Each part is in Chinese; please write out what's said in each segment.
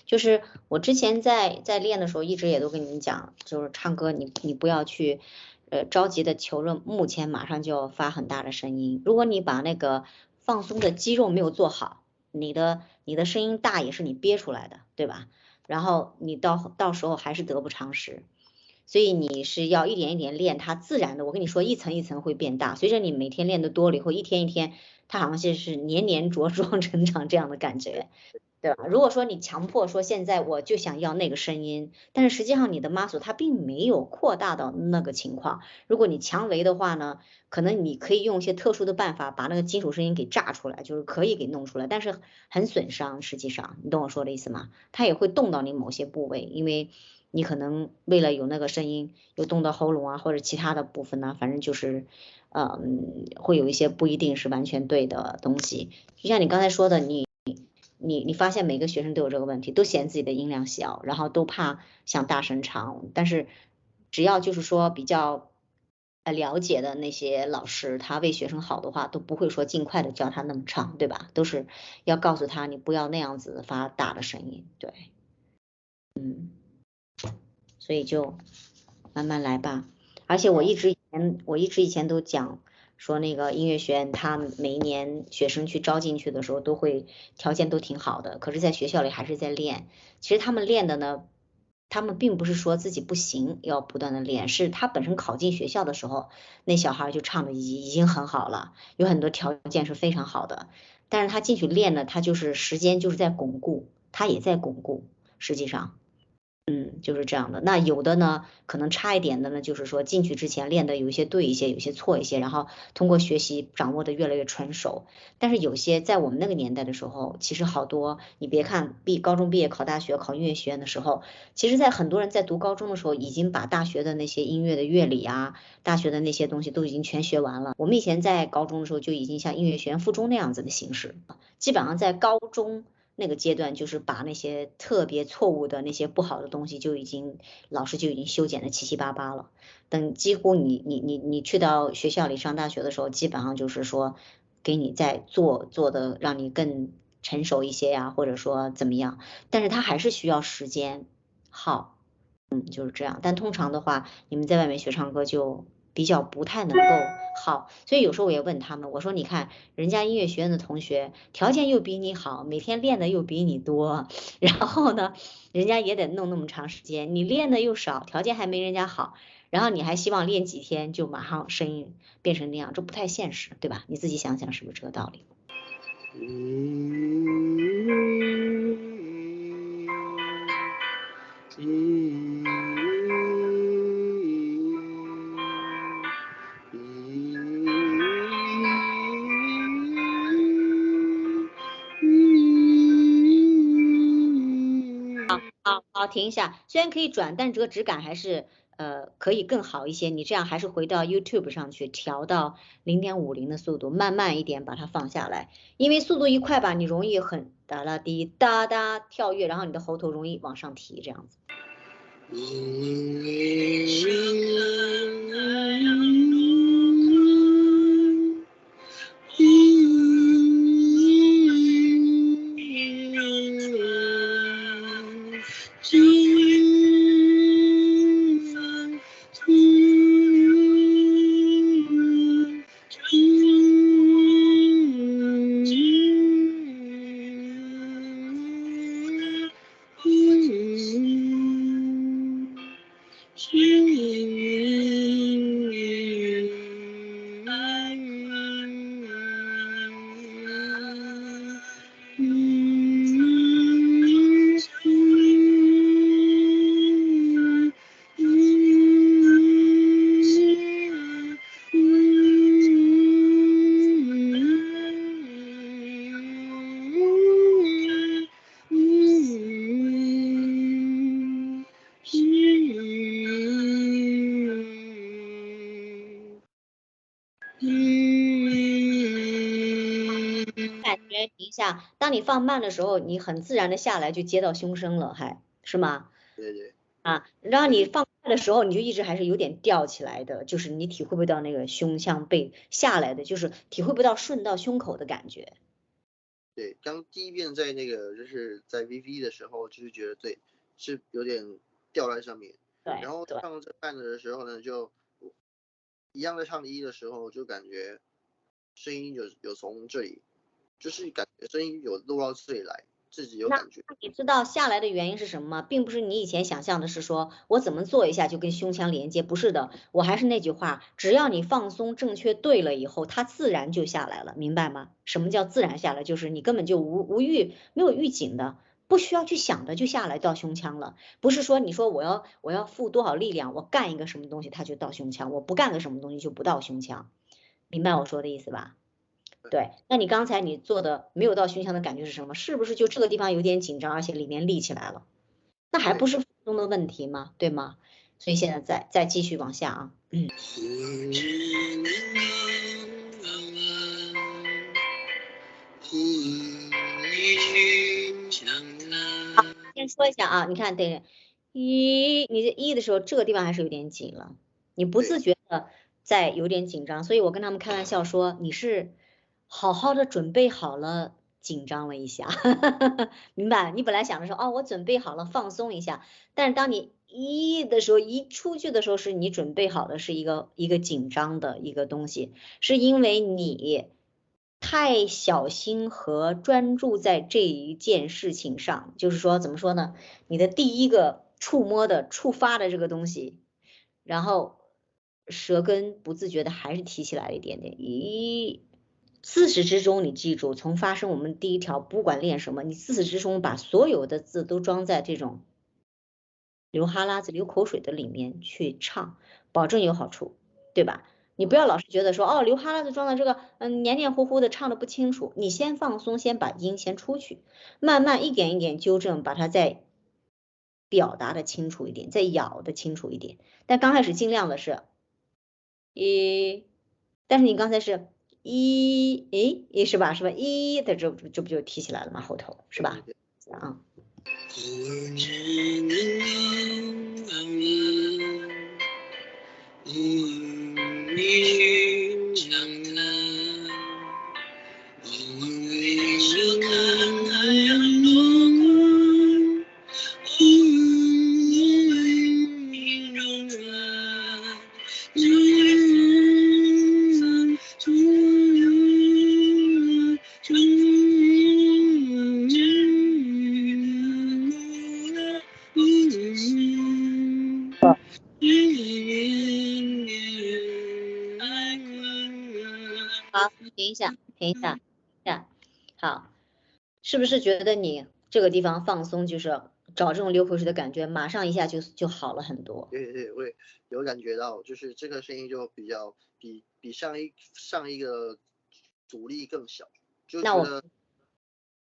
就是我之前在练的时候，一直也都跟你们讲，就是唱歌你不要去着急的求着目前马上就要发很大的声音。如果你把那个放松的肌肉没有做好，你的声音大也是你憋出来的，对吧？然后你到时候还是得不偿失。所以你是要一点一点练，它自然的，我跟你说，一层一层会变大。随着你每天练的多了以后，一天一天，它好像就是年年茁壮成长这样的感觉。对吧？如果说你强迫说现在我就想要那个声音，但是实际上你的 muscle 它并没有扩大到那个情况。如果你强为的话呢，可能你可以用一些特殊的办法把那个金属声音给炸出来，就是可以给弄出来，但是很损伤。实际上，你懂我说的意思吗？它也会动到你某些部位，因为你可能为了有那个声音，又动到喉咙啊或者其他的部分呢，反正就是会有一些不一定是完全对的东西。就像你刚才说的，你发现每个学生都有这个问题，都嫌自己的音量小，然后都怕想大声唱，但是只要就是说比较了解的那些老师，他为学生好的话，都不会说尽快的教他那么唱，对吧？都是要告诉他你不要那样子发大的声音，对，所以就慢慢来吧。而且我一直以前都讲说那个音乐学院，他每一年学生去招进去的时候，都会条件都挺好的，可是在学校里还是在练。其实他们练的呢，他们并不是说自己不行，要不断的练，是他本身考进学校的时候，那小孩就唱的已经很好了，有很多条件是非常好的。但是他进去练呢，他就是时间就是在巩固，他也在巩固，实际上。就是这样的。那有的呢，可能差一点的呢，就是说进去之前练的有一些对一些，有些错一些，然后通过学习掌握的越来越纯熟。但是有些在我们那个年代的时候，其实好多，你别看高中毕业考大学、考音乐学院的时候，其实在很多人在读高中的时候，已经把大学的那些音乐的乐理啊，大学的那些东西都已经全学完了。我们以前在高中的时候就已经像音乐学院附中那样子的形式，基本上在高中。那个阶段就是把那些特别错误的那些不好的东西老师就已经修剪的七七八八了。等几乎你去到学校里上大学的时候，基本上就是说给你在做的让你更成熟一些呀，或者说怎么样，但是他还是需要时间耗。就是这样。但通常的话，你们在外面学唱歌就比较不太能够好，所以有时候我也问他们，我说你看人家音乐学院的同学条件又比你好，每天练的又比你多，然后呢，人家也得弄那么长时间，你练的又少，条件还没人家好，然后你还希望练几天就马上声音变成那样，这不太现实，对吧？你自己想想是不是这个道理？好，停一下。虽然可以转，但这个质感还是可以更好一些。你这样还是回到 YouTube 上去调到0.50的速度，慢慢一点把它放下来。因为速度一快吧，你容易很哒啦滴哒哒跳跃，然后你的喉头容易往上提，这样子。感觉一下，当你放慢的时候，你很自然的下来就接到胸声了，还是吗？对。然后你放快的时候，你就一直还是有点吊起来的，就是你体会不到那个胸像被下来的，就是体会不到顺到胸口的感觉。对，刚第一遍在那个就是在 VV 的时候，就是觉得对，是有点掉在上面。对，然后唱这半的时候呢，就一样在唱一的时候，就感觉声音有从这里，就是感觉声音有落到这里来，自己有感觉。那你知道下来的原因是什么吗？并不是你以前想象的是说我怎么做一下就跟胸腔连接，不是的，我还是那句话，只要你放松正确对了以后，它自然就下来了，明白吗？什么叫自然下来？就是你根本就没有预警的，不需要去想的就下来到胸腔了，不是说你说我要付多少力量，我干一个什么东西它就到胸腔，我不干个什么东西就不到胸腔，明白我说的意思吧？对，那你刚才你做的没有到胸腔的感觉是什么？是不是就这个地方有点紧张，而且里面立起来了？那还不是放松的问题吗？对吗？所以现在再继续往下啊，先说一下啊，你看对，你这一的时候，这个地方还是有点紧了，你不自觉的在有点紧张，所以我跟他们开玩笑说你是好好的准备好了，紧张了一下，明白？你本来想着说哦，我准备好了放松一下，但是当你一的时候，一出去的时候，是你准备好的是一个紧张的一个东西，是因为你太小心和专注在这一件事情上，就是说怎么说呢？你的第一个触发的这个东西，然后舌根不自觉的还是提起来了一点点。自始至终你记住，从发生我们第一条，不管练什么，你自始至终把所有的字都装在这种流哈喇子、流口水的里面去唱，保证有好处，对吧？你不要老是觉得说哦，流哈喇子装在这个，黏黏糊糊的，唱的不清楚。你先放松，先把音先出去，慢慢一点一点纠正，把它再表达的清楚一点，再咬的清楚一点。但刚开始尽量的是，但是你刚才是是吧？是吧？的这不就提起来了吗？后头是吧？啊。好，停一下，停一下，好，是不是觉得你这个地方放松，就是找这种流口水的感觉，马上一下就好了很多？对，我也有感觉到，就是这个声音就比上一个阻力更小，就觉得。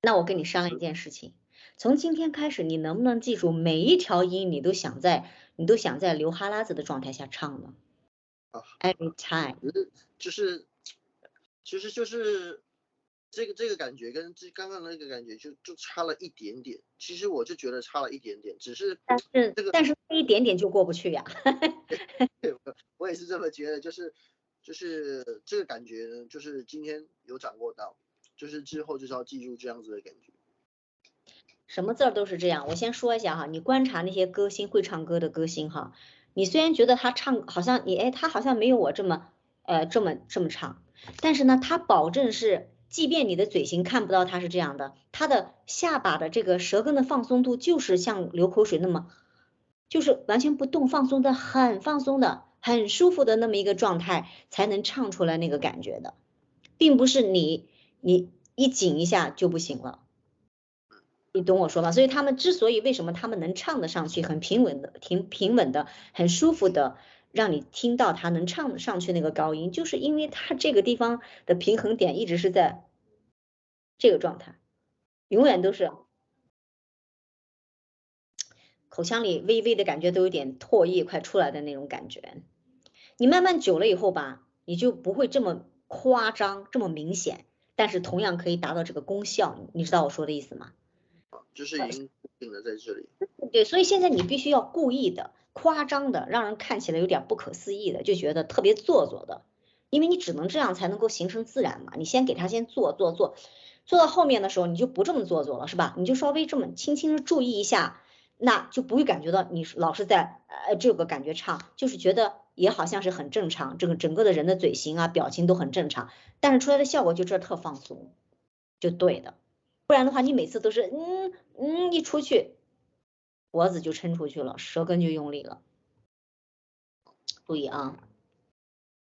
那我跟你商量一件事情，从今天开始，你能不能记住每一条音你都想在流哈喇子的状态下唱呢？Every time。其实就是这个感觉跟刚刚那个感觉就差了一点点。其实我就觉得差了一点点，只是但是这一点点就过不去呀。我也是这么觉得，就是这个感觉呢，就是今天有掌握到，就是之后就是要记住这样子的感觉。什么字儿都是这样。我先说一下哈，你观察那些歌星会唱歌的歌星哈，你虽然觉得他唱好像他好像没有我这么唱，但是呢，他保证是，即便你的嘴型看不到他是这样的，他的下巴的这个舌根的放松度就是像流口水那么，就是完全不动，放松的很放松的，很舒服的那么一个状态，才能唱出来那个感觉的，并不是你一紧一下就不行了。你懂我说吧？所以他们之所以为什么他们能唱得上去，很平稳的、平稳的、很舒服的，让你听到他能唱上去那个高音，就是因为他这个地方的平衡点一直是在这个状态，永远都是口腔里微微的感觉都有点唾液快出来的那种感觉。你慢慢久了以后吧，你就不会这么夸张、这么明显，但是同样可以达到这个功效，你知道我说的意思吗？就是已经固定了在这里。对，所以现在你必须要故意的、夸张的，让人看起来有点不可思议的，就觉得特别做作的，因为你只能这样才能够形成自然嘛。你先给他先做，做到后面的时候，你就不这么做作了，是吧？你就稍微这么轻轻的注意一下，那就不会感觉到你老是在这个感觉差，就是觉得也好像是很正常，这个整个的人的嘴型啊、表情都很正常，但是出来的效果就这特放松，就对的。不然的话，你每次都是一出去，脖子就抻出去了，舌根就用力了。注意啊。